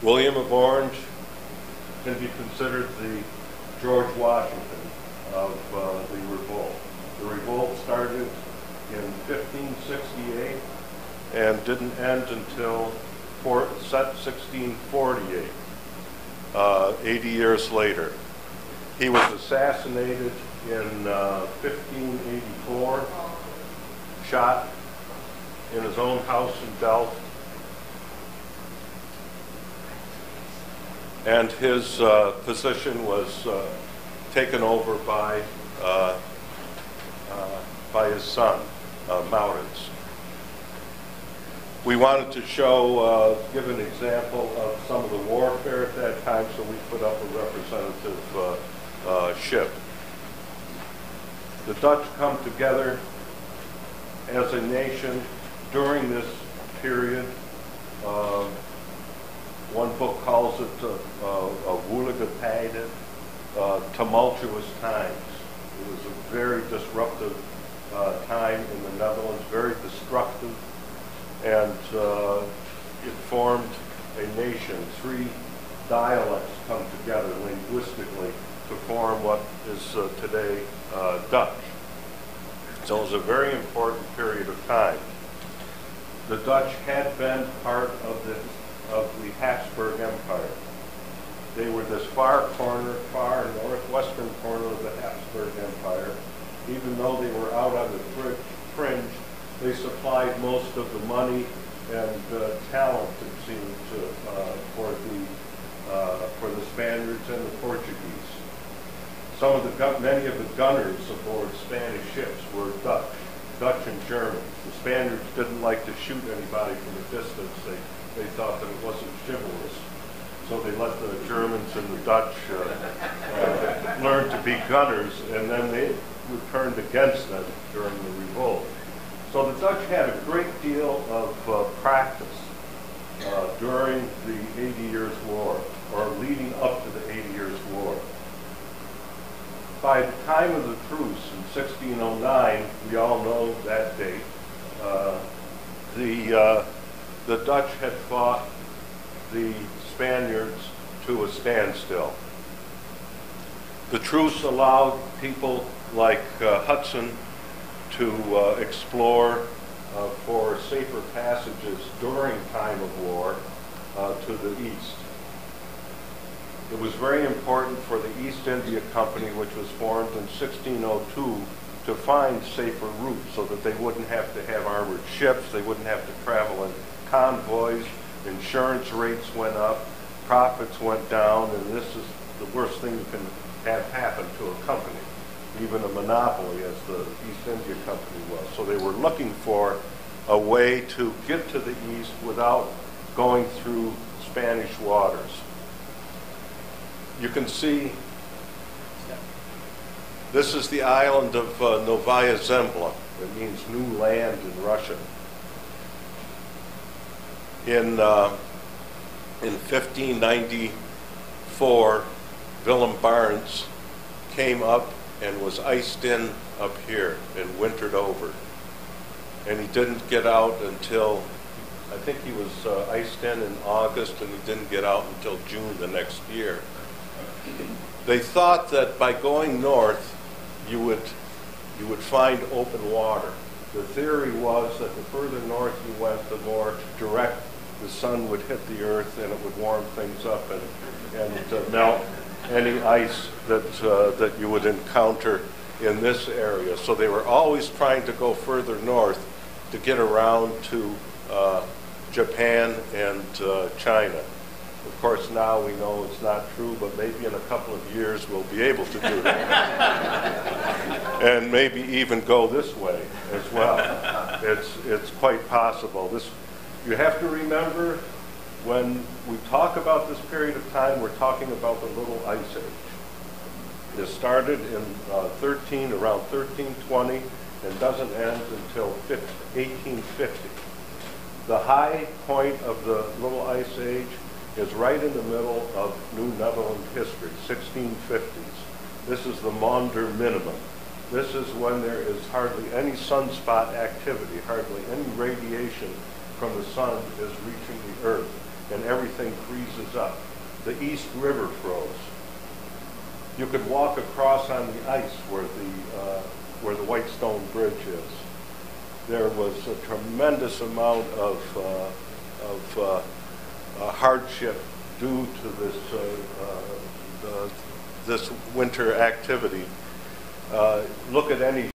William of Orange can be considered the George Washington of the revolt. The revolt started in 1568 and didn't end until 1648, 80 years later. He was assassinated in 1584, shot in his own house in Delft, and his position was taken over by his son, Maurits. We wanted to show, give an example of some of the warfare at that time, so we put up a representative ship. The Dutch come together as a nation during this period. One book calls it a woelige tijden, tumultuous times. It was a very disruptive time in the Netherlands, very destructive, and it formed a nation. Three dialects come together linguistically to form what is today Dutch. So it was a very important period of time. The Dutch had been part of the Habsburg Empire. They were this far northwestern corner of the Habsburg Empire. Even though they were out on the fringe, they supplied most of the money and talent, it seemed, for the Spaniards and the Portuguese. Many of the gunners aboard Spanish ships were Dutch and Germans. The Spaniards didn't like to shoot anybody from a distance. They thought that it wasn't chivalrous. So they let the Germans and the Dutch learn to be gunners, and then they turned against them during the revolt. So the Dutch had a great deal of practice during the 80 Years' War, or leading up to the 80 Years' War. By the time of the truce in 1609, we all know that date, the Dutch had fought the Spaniards to a standstill. The truce allowed people like Hudson to explore for safer passages during time of war to the east. It was very important for the East India Company, which was formed in 1602, to find safer routes so that they wouldn't have to have armored ships, they wouldn't have to travel in convoys, insurance rates went up, profits went down, and this is the worst thing that can have happened to a company, even a monopoly as the East India Company was. So they were looking for a way to get to the east without going through Spanish waters. You can see this is the island of Novaya Zembla. It means new land in Russian. In 1594, Willem Barents came up and was iced in up here and wintered over. And he didn't get out until, I think he was iced in August, and he didn't get out until June the next year. They thought that by going north, you would find open water. The theory was that the further north you went, the more direct the sun would hit the earth, and it would warm things up and melt any ice that you would encounter in this area. So they were always trying to go further north to get around to Japan and China. Of course, now we know it's not true, but maybe in a couple of years we'll be able to do that. And maybe even go this way as well. It's quite possible. You have to remember, when we talk about this period of time, we're talking about the Little Ice Age. It started in around 1320 and doesn't end until 1850. The high point of the Little Ice Age is right in the middle of New Netherland history, 1650s. This is the Maunder minimum. This is when there is hardly any sunspot activity, hardly any radiation from the sun is reaching the earth. and everything freezes up. The East River froze. You could walk across on the ice where the White Stone Bridge is. There was a tremendous amount of hardship due to this winter activity. Look at any